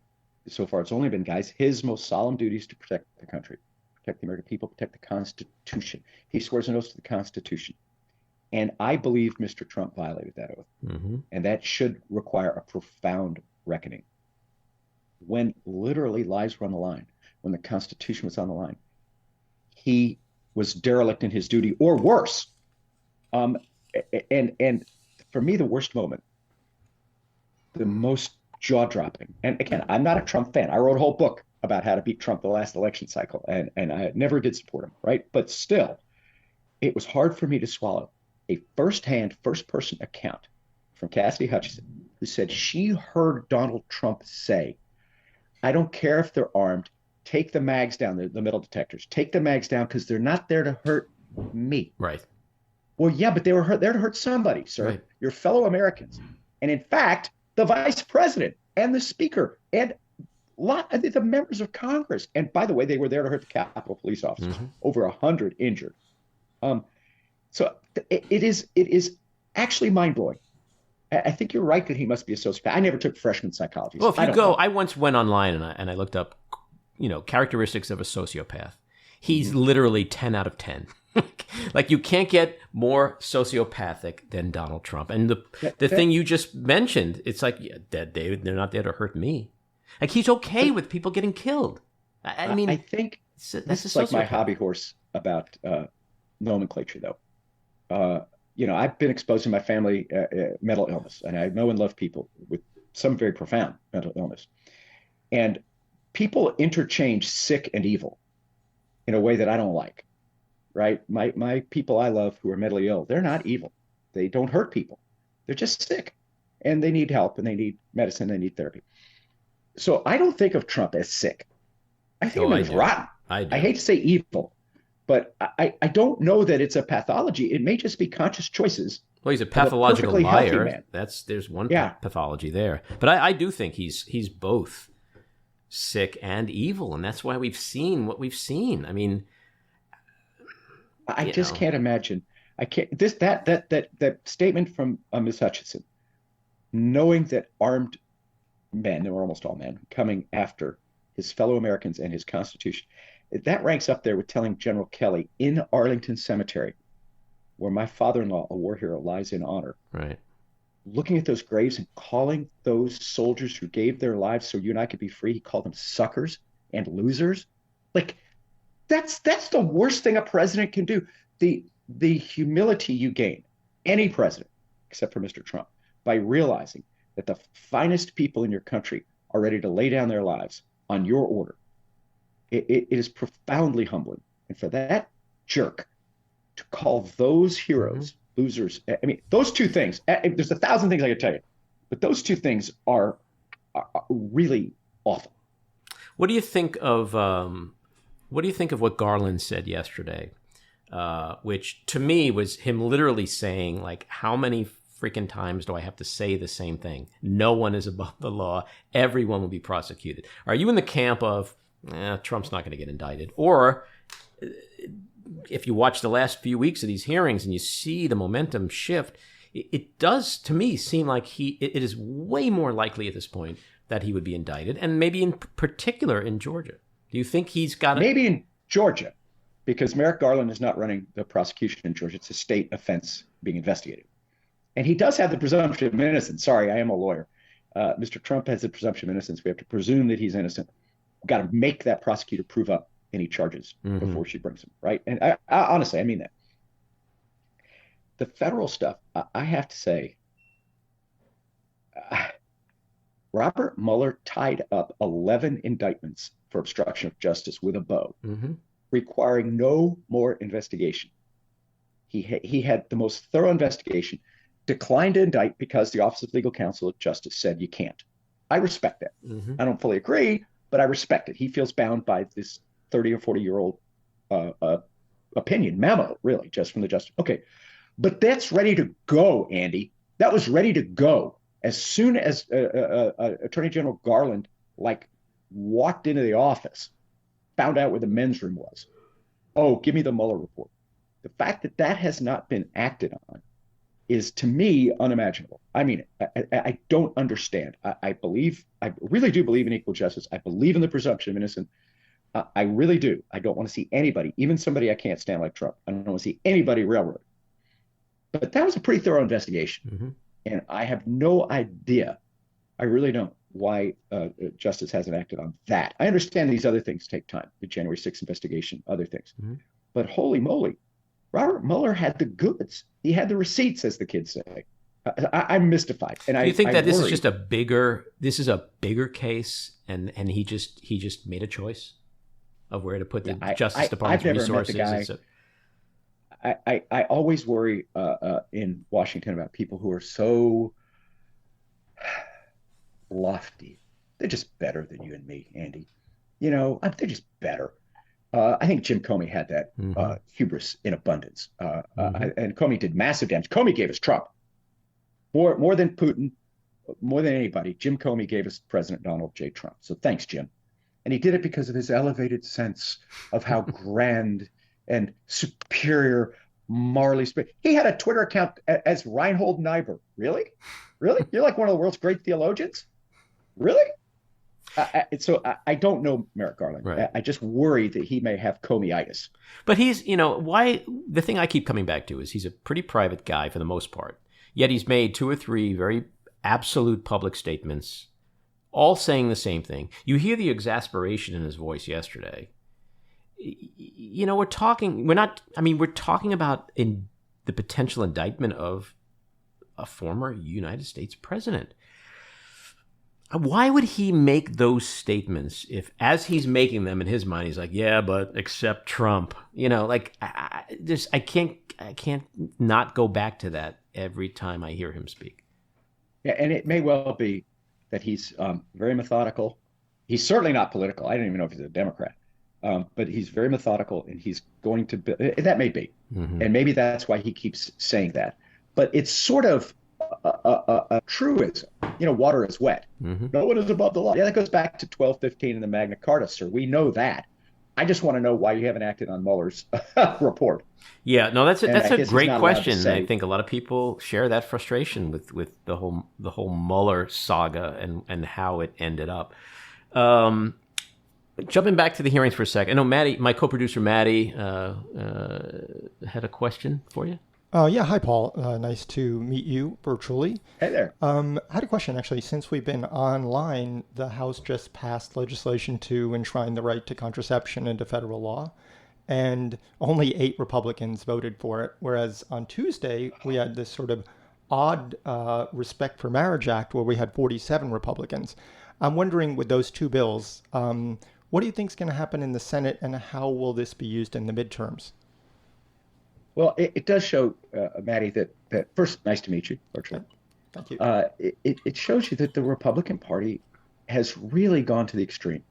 so far, it's only been, guys, his most solemn duty is to protect the country, protect the American people, protect the Constitution. He swears an oath to the Constitution. And I believe Mr. Trump violated that oath. And that should require a profound reckoning. When literally lives were on the line, when the Constitution was on the line, he was derelict in his duty, or worse. And for me, the worst moment, the most jaw-dropping, and again, I'm not a Trump fan. I wrote a whole book about how to beat Trump the last election cycle, and I never did support him, right? But still, it was hard for me to swallow a first-hand, first-person account from Cassidy Hutchinson, who said she heard Donald Trump say, I don't care if they're armed, take the mags down, the metal detectors. Take the mags down because they're not there to hurt me. Right. Well, yeah, but they were there to hurt somebody, sir. Right. Your fellow Americans. And in fact, the vice president and the speaker and a lot of the members of Congress. And by the way, they were there to hurt the Capitol police officers. Over 100 injured. So it is actually mind-blowing. I think you're right that he must be a sociopath. I never took freshman psychology. Well, if you go, I once went online and I looked up, characteristics of a sociopath. He's literally 10 out of 10. Like, you can't get more sociopathic than Donald Trump. And the thing you just mentioned, it's like, they're not there to hurt me. Like, he's okay with people getting killed. I mean, I think this is like my hobby horse about nomenclature, though. I've been exposed in my family mental illness, and I know and love people with some very profound mental illness. And people interchange sick and evil in a way that I don't like, right? My people I love who are mentally ill, they're not evil. They don't hurt people. They're just sick, and they need help, and they need medicine, they need therapy. So I don't think of Trump as sick. I think of him as rotten. I do. I hate to say evil, but I don't know that it's a pathology. It may just be conscious choices. Well, he's a pathological liar. There's one pathology there. But I do think he's both sick and evil, and that's why we've seen what we've seen. I mean, I just can't imagine. I can't. That statement from Ms. Hutchinson, knowing that armed men, they were almost all men, coming after his fellow Americans and his Constitution, that ranks up there with telling General Kelly in Arlington Cemetery, where my father-in-law, a war hero, lies in honor. Right. Looking at those graves and calling those soldiers who gave their lives so you and I could be free, he called them suckers and losers. Like, that's the worst thing a president can do. The humility you gain, any president, except for Mr. Trump, by realizing that the finest people in your country are ready to lay down their lives on your order. It is profoundly humbling. And for that jerk to call those heroes losers, I mean, those two things, there's 1,000 things I could tell you, but those two things are really awful. What do you think of what Garland said yesterday? Which to me was him literally saying, like, how many freaking times do I have to say the same thing? No one is above the law. Everyone will be prosecuted. Are you in the camp of, Trump's not going to get indicted? Or if you watch the last few weeks of these hearings and you see the momentum shift, it does, to me, seem like it is way more likely at this point that he would be indicted, and maybe in particular in Georgia. Do you think he's got it? Maybe in Georgia, because Merrick Garland is not running the prosecution in Georgia. It's a state offense being investigated. And he does have the presumption of innocence. Sorry, I am a lawyer. Mr. Trump has the presumption of innocence. We have to presume that he's innocent. We've got to make that prosecutor prove up any charges before she brings him, right? And I honestly, I mean that. The federal stuff, I have to say, Robert Mueller tied up 11 indictments for obstruction of justice with a bow, requiring no more investigation. He had the most thorough investigation, declined to indict because the Office of Legal Counsel of Justice said you can't. I respect that. I don't fully agree, but I respect it. He feels bound by this 30 or 40-year-old opinion, memo, really, just from the justice. Okay, but that's ready to go, Andy. That was ready to go. As soon as Attorney General Garland, walked into the office, found out where the men's room was. Oh, give me the Mueller report. The fact that that has not been acted on is, to me, unimaginable. I mean, I don't understand. I really do believe in equal justice. I believe in the presumption of innocence. I really do. I don't want to see anybody, even somebody I can't stand like Trump. I don't want to see anybody railroad. But that was a pretty thorough investigation. And I have no idea, I really don't, why justice hasn't acted on that. I understand these other things take time, the January 6th investigation, other things. But holy moly, Robert Mueller had the goods. He had the receipts, as the kids say. I'm mystified. And do you think that this is just a bigger case, and he just made a choice of where to put the Justice Department's resources? I always worry in Washington about people who are so lofty. They're just better than you and me, Andy. They're just better. I think Jim Comey had that hubris in abundance. And Comey did massive damage. Comey gave us Trump. More than Putin, more than anybody, Jim Comey gave us President Donald J. Trump. So thanks, Jim. And he did it because of his elevated sense of how grand and superior morally. He had a Twitter account as Reinhold Niebuhr. Really? Really? You're like one of the world's great theologians? Really? So I don't know Merrick Garland. Right. I just worry that he may have Comey-itis. But he's, why the thing I keep coming back to is he's a pretty private guy for the most part. Yet he's made 2 or 3 very absolute public statements, all saying the same thing. You hear the exasperation in his voice yesterday. We're talking about the potential indictment of a former United States president. Why would he make those statements if, as he's making them in his mind, he's like, yeah, but except Trump, I can't not go back to that every time I hear him speak. Yeah, and it may well be that he's very methodical, He's certainly not political. I don't even know if he's a Democrat. But he's very methodical, and he's going to be, and that may be. And maybe that's why he keeps saying that. But it's sort of a truism. Water is wet. No one is above the law. Yeah, that goes back to 1215 in the Magna Carta, sir. We know that. I just want to know why you haven't acted on Mueller's report. Yeah, no, that's a great question. Say, I think a lot of people share that frustration with the whole Mueller saga and how it ended up. Jumping back to the hearings for a second. I know Maddie, my co-producer Maddie, had a question for you. Yeah, hi, Paul. Nice to meet you virtually. Hey there. I had a question, actually. Since we've been online, the House just passed legislation to enshrine the right to contraception into federal law, and only 8 Republicans voted for it, whereas on Tuesday, we had this sort of odd Respect for Marriage Act where we had 47 Republicans. I'm wondering, with those 2 bills, what do you think is going to happen in the Senate, and how will this be used in the midterms? Well, it does show, Maddie, that first, nice to meet you, virtually. Thank you. It shows you that the Republican Party has really gone to the extreme.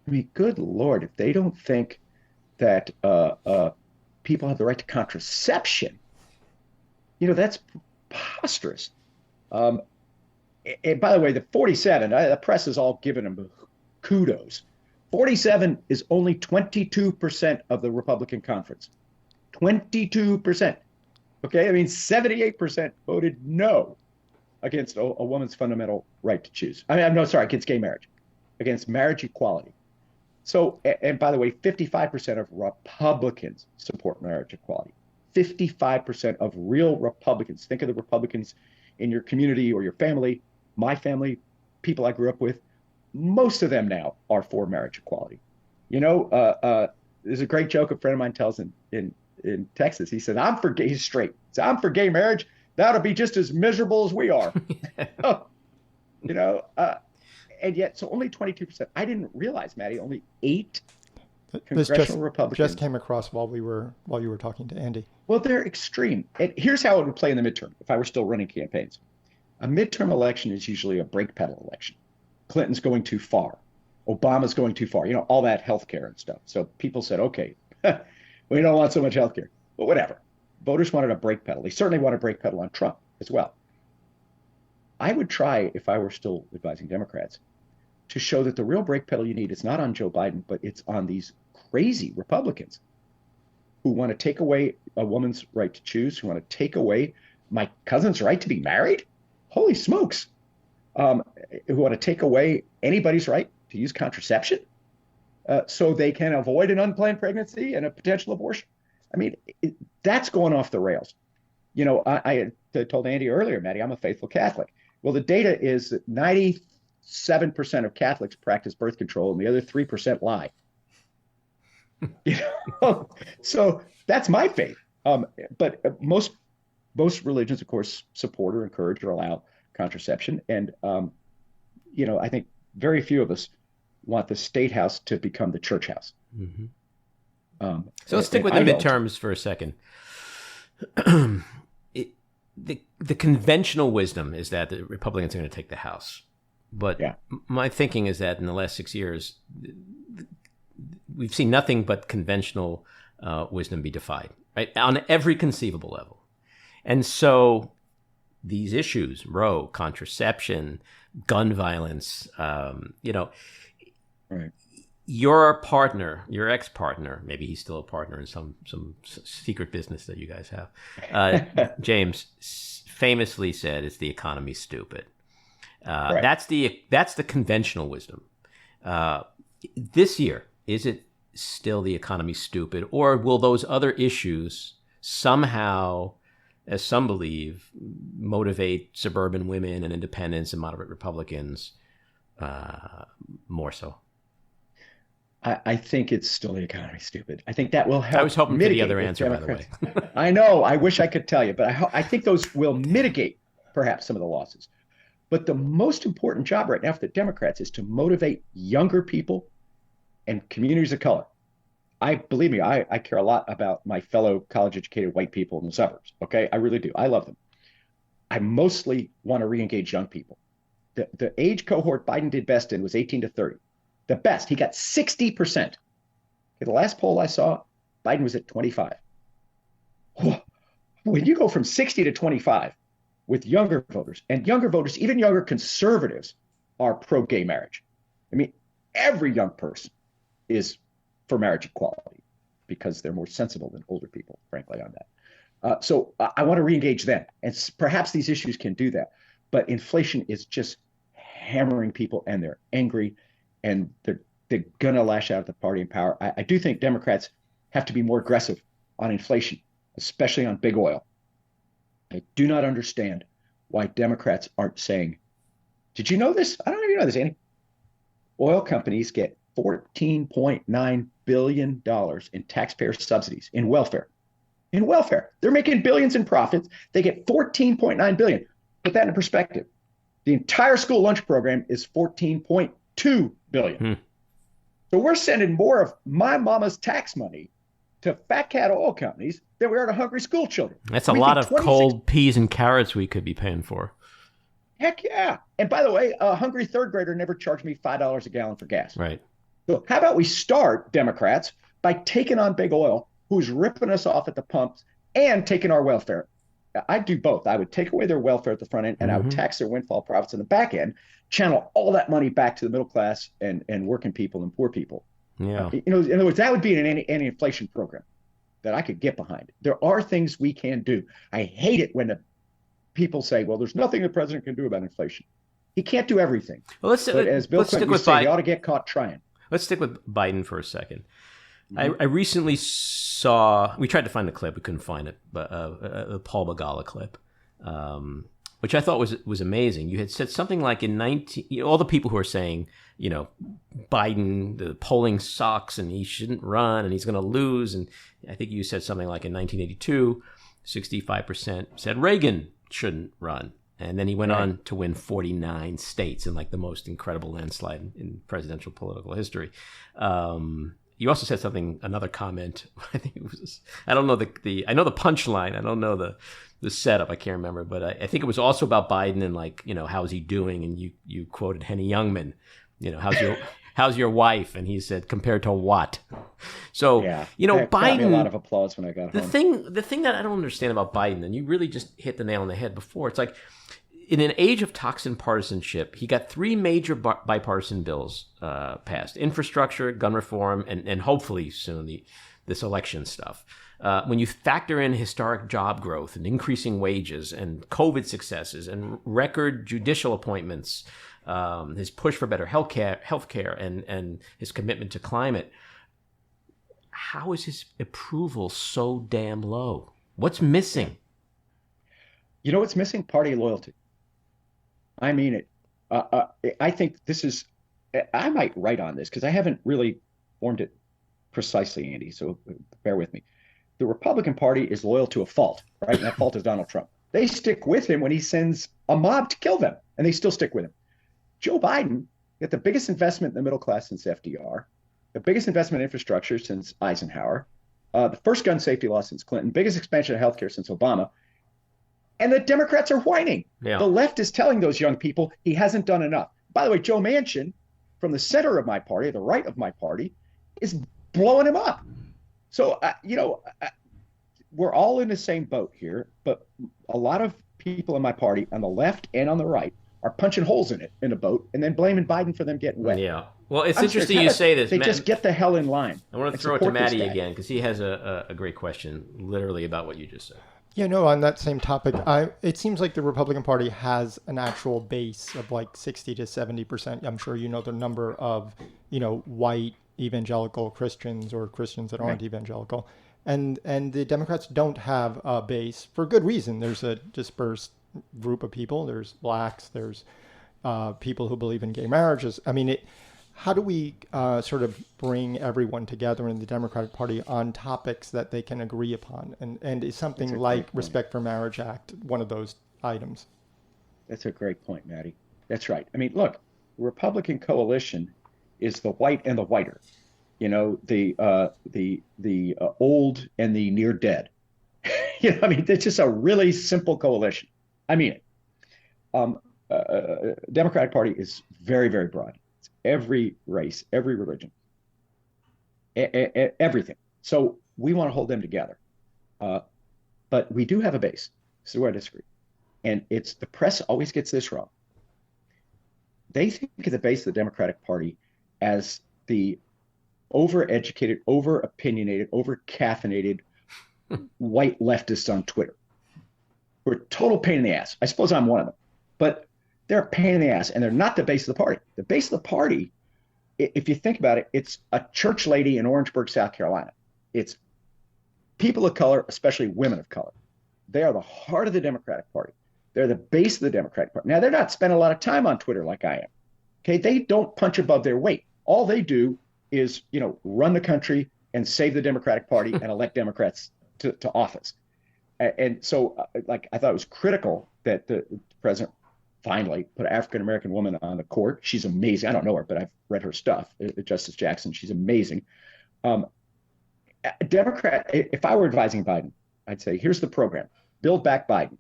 I mean, good Lord, if they don't think that people have the right to contraception, that's preposterous. And by the way, the 47, the press has all given them kudos. 47 is only 22% of the Republican conference. 22%. Okay, I mean 78% voted no against a woman's fundamental right to choose. Against gay marriage, against marriage equality. So, and by the way, 55% of Republicans support marriage equality. 55% of real Republicans. Think of the Republicans in your community or your family, my family, people I grew up with. Most of them now are for marriage equality. There's a great joke a friend of mine tells in Texas. He said, he's straight. He said, I'm for gay marriage. That'll be just as miserable as we are. And yet, so only 22%. I didn't realize, Maddie, only 8 congressional Republicans. Just came across while you were talking to Andy. Well, they're extreme. And here's how it would play in the midterm if I were still running campaigns. A midterm election is usually a brake pedal election. Clinton's going too far. Obama's going too far. All that healthcare and stuff. So people said, okay, we don't want so much healthcare. But whatever. Voters wanted a brake pedal. They certainly want a brake pedal on Trump as well. I would try, if I were still advising Democrats, to show that the real brake pedal you need is not on Joe Biden, but it's on these crazy Republicans who want to take away a woman's right to choose, who want to take away my cousin's right to be married. Holy smokes. Who want to take away anybody's right to use contraception so they can avoid an unplanned pregnancy and a potential abortion. I mean, that's going off the rails. I told Andy earlier, Maddie, I'm a faithful Catholic. Well, the data is that 97% of Catholics practice birth control and the other 3% lie. So that's my faith. But most religions, of course, support or encourage or allow contraception. And, I think very few of us want the state house to become the church house. Mm-hmm. So let's stick with the midterms for a second. The conventional wisdom is that the Republicans are going to take the House. But my thinking is that in the last 6 years, we've seen nothing but conventional wisdom be defied, right, on every conceivable level. And so these issues, Roe, contraception, gun violence, right. Your partner, your ex-partner, maybe he's still a partner in some secret business that you guys have, James famously said, "It's the economy, stupid." Right. That's the conventional wisdom. This year, is it still the economy, stupid, or will those other issues somehow, as some believe, motivate suburban women and independents and moderate Republicans more so? I think it's still the economy, stupid. I think that will help. I was hoping for the other answer, Democrats. By the way. I know. I wish I could tell you, but I think those will mitigate perhaps some of the losses. But the most important job right now for the Democrats is to motivate younger people and communities of color. Believe me, I care a lot about my fellow college-educated white people in the suburbs. Okay, I really do. I love them. I mostly want to re-engage young people. The age cohort Biden did best in was 18 to 30. the best. He got 60%. Okay, the last poll I saw, Biden was at 25. When you go from 60 to 25 with younger voters, and younger voters, even younger conservatives, are pro-gay marriage. I mean, every young person is for marriage equality because they're more sensible than older people, frankly, on that. So I want to re-engage them. And perhaps these issues can do that. But inflation is just hammering people, and they're angry, and they're going to lash out at the party in power. I do think Democrats have to be more aggressive on inflation, especially on big oil. I do not understand why Democrats aren't saying, did you know this? I don't know if you know this, Andy. Oil companies get $14.9 billion in taxpayer subsidies in welfare. In welfare. They're making billions in profits. They get $14.9 billion. Put that in perspective. The entire school lunch program is $14.2 billion. So we're sending more of my mama's tax money to fat cat oil companies than we are to hungry school children. That's a lot of cold peas and carrots we could be paying for. Heck yeah. And by the way, a hungry third grader never charged me $5 a gallon for gas. Right. So how about we start, Democrats, by taking on big oil, who's ripping us off at the pumps, and taking our welfare. I'd do both. I would take away their welfare at the front end, and I would tax their windfall profits in the back end, channel all that money back to the middle class and working people and poor people. Yeah. In other words, that would be an anti-inflation program that I could get behind. There are things we can do. I hate it when the people say, well, there's nothing the president can do about inflation. He can't do everything. Well, but as Bill Clinton used to say, he ought to get caught trying. Let's stick with Biden for a second. I recently saw, we tried to find the clip, we couldn't find it, but a Paul Begala clip, which I thought was amazing. You had said something like all the people who are saying, Biden, the polling sucks and he shouldn't run and he's going to lose. And I think you said something like in 1982, 65% said Reagan shouldn't run. And then he went on to win 49 states in like the most incredible landslide in presidential political history. You also said another comment. I think it was, I don't know I know the punchline. I don't know the setup. I can't remember, but I think it was also about Biden and how's he doing? And you quoted Henny Youngman, how's your wife? And he said, compared to what? So, Biden got me a lot of applause when I got home. The thing that I don't understand about Biden, and you really just hit the nail on the head before, it's like, in an age of toxin partisanship, he got 3 major bipartisan bills passed: infrastructure, gun reform, and hopefully soon this election stuff. When you factor in historic job growth and increasing wages and COVID successes and record judicial appointments, his push for better healthcare and his commitment to climate, how is his approval so damn low? What's missing? You know what's missing? Party loyalty. I mean it. I think this is, I might write on this because I haven't really formed it precisely, Andy, so bear with me. The Republican Party is loyal to a fault, right? And that fault is Donald Trump. They stick with him when he sends a mob to kill them, and they still stick with him. Joe Biden got the biggest investment in the middle class since FDR, the biggest investment in infrastructure since Eisenhower, the first gun safety law since Clinton, biggest expansion of healthcare since Obama. And the Democrats are whining. Yeah. The left is telling those young people he hasn't done enough. By the way, Joe Manchin, from the center of my party, the right of my party, is blowing him up. So, we're all in the same boat here, but a lot of people in my party on the left and on the right are punching holes in the boat and then blaming Biden for them getting wet. Yeah. Well, it's interesting you say this. They just get the hell in line. I want to throw it to Maddie again because he has a great question literally about what you just said. Yeah, no, on that same topic, it seems like the Republican Party has an actual base of like 60 to 70%. I'm sure you know the number of, white evangelical Christians or Christians that aren't evangelical. And the Democrats don't have a base for good reason. There's a dispersed group of people. There's blacks. There's people who believe in gay marriages. I mean, how do we sort of bring everyone together in the Democratic Party on topics that they can agree upon? And is something like Respect for Marriage Act one of those items? That's a great point, Maddie. That's right. I mean, look, the Republican coalition is the white and the whiter. The old and the near dead. It's just a really simple coalition. I mean it. Democratic Party is very, very broad. It's every race, every religion, everything. So we want to hold them together. But we do have a base. This is where I disagree. And it's the press always gets this wrong. They think of the base of the Democratic Party as the overeducated, over-opinionated, over-caffeinated white leftists on Twitter. Who are a total pain in the ass. I suppose I'm one of them. But they're a pain in the ass, and they're not the base of the party. The base of the party, if you think about it, it's a church lady in Orangeburg, South Carolina. It's people of color, especially women of color. They are the heart of the Democratic Party. They're the base of the Democratic Party. Now, they're not spending a lot of time on Twitter like I am. Okay, they don't punch above their weight. All they do is, run the country and save the Democratic Party and elect Democrats to office. And so, I thought it was critical that the president finally put an African-American woman on the court. She's amazing. I don't know her, but I've read her stuff. Justice Jackson, she's amazing. Democrat, if I were advising Biden, I'd say, here's the program. Build back Biden.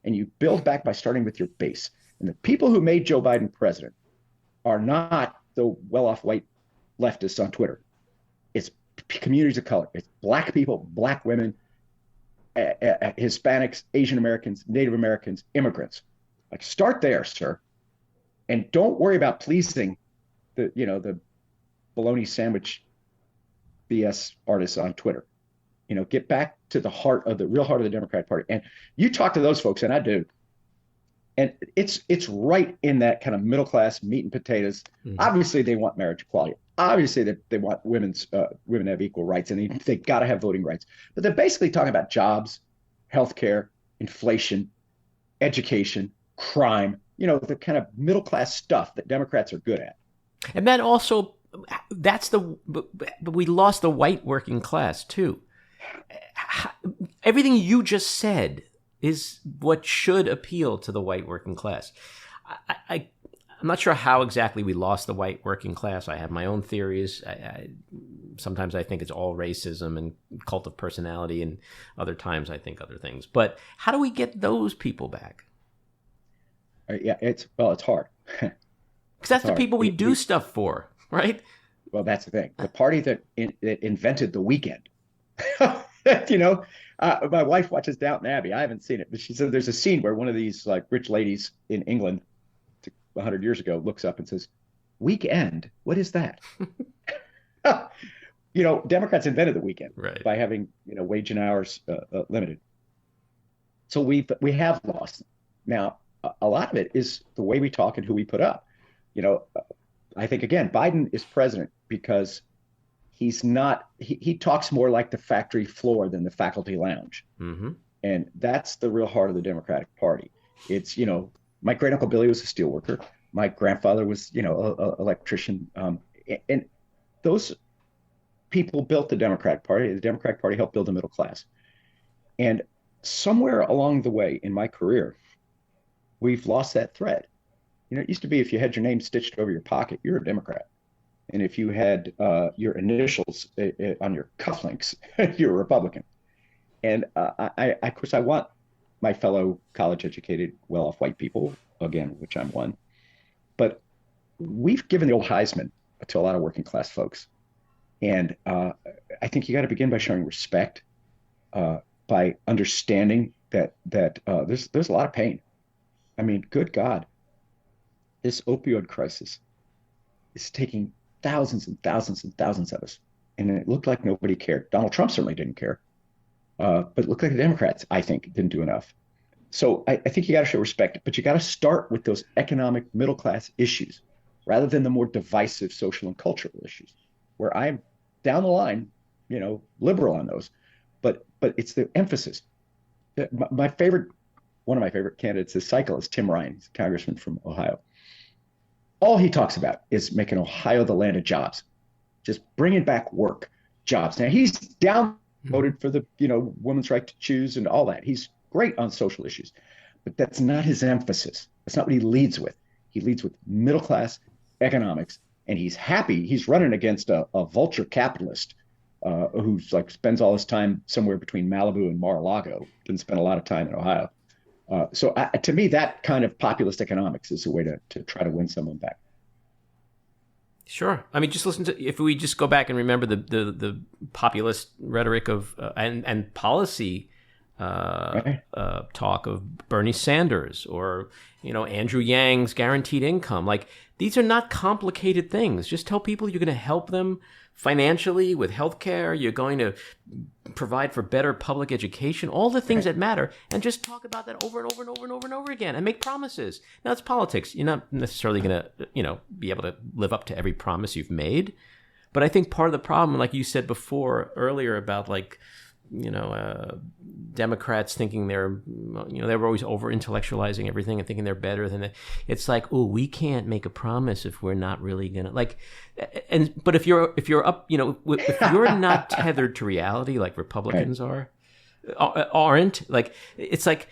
And you build back by starting with your base. And the people who made Joe Biden president are not the well-off white leftists on Twitter. It's communities of color. It's Black people, Black women, Hispanics, Asian Americans, Native Americans, immigrants. Start there, sir. And don't worry about pleasing the bologna sandwich BS artists on Twitter. Get back to the real heart of the Democratic Party. And you talk to those folks, and I do. And it's right in that kind of middle class meat and potatoes. Mm-hmm. Obviously, they want marriage equality. Obviously, they want women to have equal rights, and they got to have voting rights. But they're basically talking about jobs, healthcare, inflation, education, crime. The kind of middle class stuff that Democrats are good at. And then also, we lost the white working class too. Everything you just said is what should appeal to the white working class. I'm not sure how exactly we lost the white working class. I have my own theories. Sometimes I think it's all racism and cult of personality, and other times I think other things. But how do we get those people back? Yeah, it's hard. Because that's the people we do stuff for, right? Well, that's the thing. The party that invented the weekend. My wife watches Downton Abbey. I haven't seen it, but she said there's a scene where one of these rich ladies in England 100 years ago looks up and says, "Weekend? What is that?" Democrats invented the weekend by having wage and hours limited. So we have lost them. Now, a lot of it is the way we talk and who we put up. I think again, Biden is president because he's not. He talks more like the factory floor than the faculty lounge, mm-hmm. And that's the real heart of the Democratic Party. It's my great uncle Billy was a steel worker. My grandfather was an electrician, and those people built the Democratic Party. The Democratic Party helped build the middle class. And somewhere along the way in my career, we've lost that thread. It used to be if you had your name stitched over your pocket, you're a Democrat. And if you had your initials on your cufflinks, you're a Republican. And of course, I want my fellow college-educated, well-off white people, again, which I'm one. But we've given the old Heisman to a lot of working-class folks. And I think you got to begin by showing respect, by understanding that there's a lot of pain. I mean, good God, this opioid crisis is taking thousands and thousands and thousands of us. And it looked like nobody cared. Donald Trump certainly didn't care. But it looked like the Democrats, I think, didn't do enough. So I think you got to show respect, but you got to start with those economic middle class issues rather than the more divisive social and cultural issues, where I'm down the line, liberal on those. But it's the emphasis. One of my favorite candidates this cycle is Tim Ryan, he's a congressman from Ohio. All he talks about is making Ohio the land of jobs, just bringing back work, jobs. Now he's voted for the women's right to choose and all that. He's great on social issues, but that's not his emphasis. That's not what he leads with. He leads with middle class economics, and he's happy. He's running against a vulture capitalist who's spends all his time somewhere between Malibu and Mar-a-Lago. Didn't spend a lot of time in Ohio. So to me, that kind of populist economics is a way to try to win someone back. Sure. I mean, just listen to, if we just go back and remember the populist rhetoric of and policy talk of Bernie Sanders or, Andrew Yang's guaranteed income. Like, these are not complicated things. Just tell people you're going to help them financially with healthcare. You're going to provide for better public education, all the things that matter, and just talk about that over and over and over and over and over again and make promises. Now, it's politics. You're not necessarily going to, be able to live up to every promise you've made. But I think part of the problem, like you said earlier about like, Democrats thinking they were always over intellectualizing everything and thinking they're better than it's like, oh, we can't make a promise if we're not really gonna but if you're up, if you're not tethered to reality like Republicans aren't, like, it's like,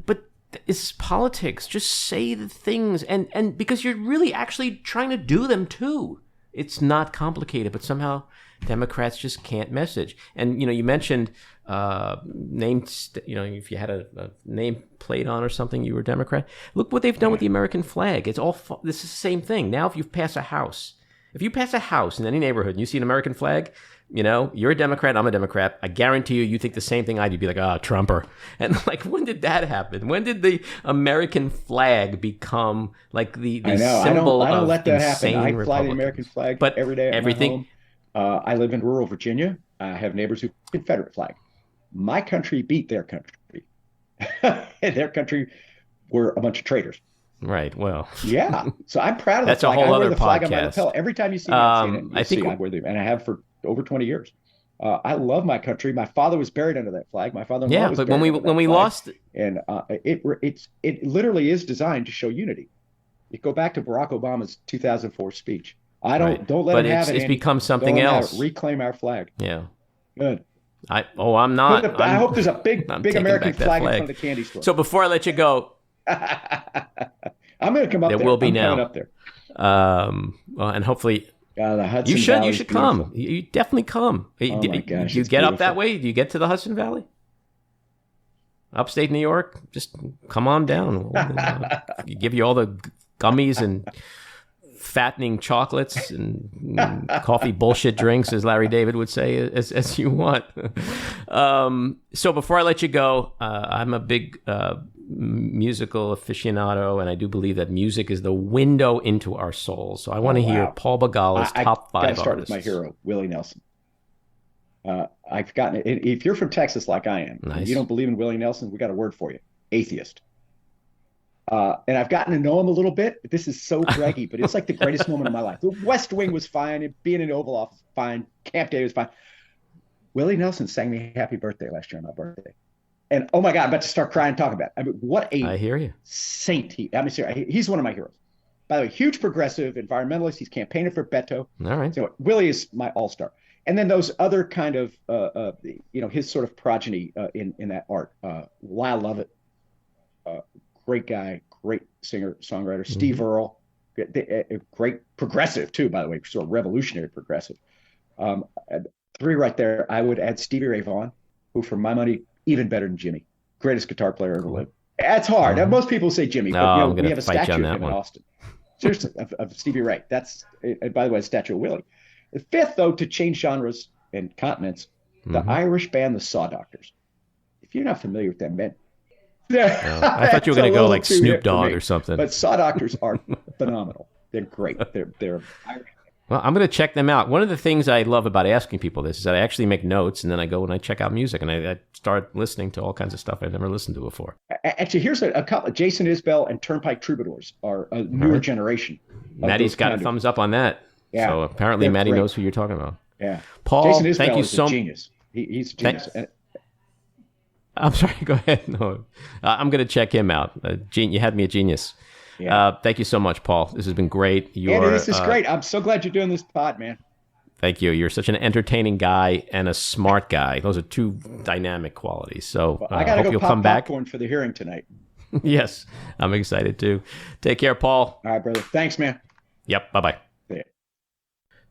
but it's politics. Just say the things and because you're really actually trying to do them too. It's not complicated, but somehow Democrats just can't message. And, you mentioned names, if you had a name plate on or something, you were a Democrat. Look what they've done with the American flag. It's all, this is the same thing. Now, if you pass a house in any neighborhood and you see an American flag, you're a Democrat, I'm a Democrat. I guarantee you think the same thing I do. You'd be like, Trumper. And like, when did that happen? When did the American flag become like the symbol of insane? I don't let that happen. I fly the American flag every day at my home. I live in rural Virginia. I have neighbors who Confederate flag. My country beat their country. Their country were a bunch of traitors. Right. Well. Yeah. So I'm proud of the That's flag. a whole I wear other the flag podcast. On my lapel. Every time you see me on CNN, I wear them, and I have for over 20 years. I love my country. My father was buried under that flag. My father-in-law was but buried when we lost, and it literally is designed to show unity. You go back to Barack Obama's 2004 speech. Don't let it have it. It's become something else. Reclaim our flag. Yeah. Good. I'm not. I hope there's a big American flag in front of the candy store. So before I let you go, I'm going to come up there. There will be I'm now. coming up there. And hopefully the Hudson you Valley should come. You definitely come. Oh my gosh, you it's get up beautiful. that way? Do you get to the Hudson Valley? Upstate New York? Just come on down. We'll give you all the gummies and fattening chocolates and coffee bullshit drinks, as Larry David would say, as you want. So before I let you go, I'm a big musical aficionado, and I do believe that music is the window into our souls. So I want to hear Paul Begala's top 5 artists. Start with my hero, Willie Nelson. I've gotten it. If you're from Texas like I am, and you don't believe in Willie Nelson, we got a word for you: atheist. And I've gotten to know him a little bit. This is so braggy, but it's like the greatest moment of my life. The West Wing was fine, and being in the Oval Office was fine, Camp David was fine. Willie Nelson sang me happy birthday last year on my birthday. And oh my God, I'm about to start crying talking about it. I mean, what a I hear you. saint he's one of my heroes. By the way, huge progressive environmentalist. He's campaigning for Beto. All right. So Willie is my all-star. And then those other kind of, his sort of progeny in that art. Lyle Lovett, great guy, great singer, songwriter. Steve Earle, great progressive too, by the way, sort of revolutionary progressive. 3 right there. I would add Stevie Ray Vaughan, who for my money, even better than Jimmy. Greatest guitar player ever lived. That's hard. Now, most people say Jimmy, but we have a statue of him in Austin. Seriously, of Stevie Ray. That's, by the way, a statue of Willie. The 5th, though, to change genres and continents, the Irish band, the Saw Doctors. If you're not familiar with them, man. I thought you were going to go like Snoop Dogg or something. But Saw Doctors are phenomenal. They're great. They're Irish. Well, I'm going to check them out. One of the things I love about asking people this is that I actually make notes, and then I go and I check out music, and I start listening to all kinds of stuff I've never listened to before. Actually, here's a couple. Jason Isbell and Turnpike Troubadours are a newer generation. Maddie's got a thumbs up on that. Yeah, so apparently Maddie knows who you're talking about. Yeah. Paul, Jason Isbell thank you is so much. Genius. He's a genius. I'm sorry, go ahead. No, I'm going to check him out. You had me a genius. Yeah. Thank you so much, Paul. This has been great. Andy, this is great. I'm so glad you're doing this pod, man. Thank you. You're such an entertaining guy and a smart guy. Those are 2 dynamic qualities. So I got to hope go you'll come back popcorn for the hearing tonight. Yes, I'm excited too. Take care, Paul. All right, brother. Thanks, man. Yep. Bye-bye.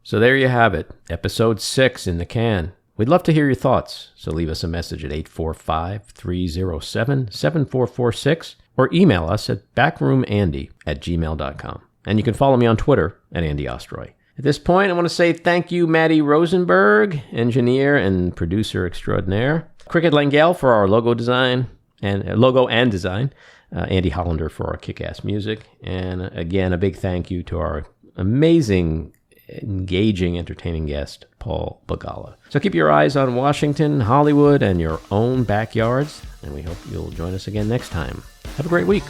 So there you have it. Episode 6 in the can. We'd love to hear your thoughts. So leave us a message at 845-307-7446 or email us at backroomandy@gmail.com. And you can follow me on Twitter at Andy Ostroy. At this point, I want to say thank you, Maddie Rosenberg, engineer and producer extraordinaire. Cricket Lengyel for our logo and design. Andy Hollander for our kick-ass music. And again, a big thank you to our amazing, engaging, entertaining guest, Paul Begala. So keep your eyes on Washington, Hollywood, and your own backyards. And we hope you'll join us again next time. Have a great week.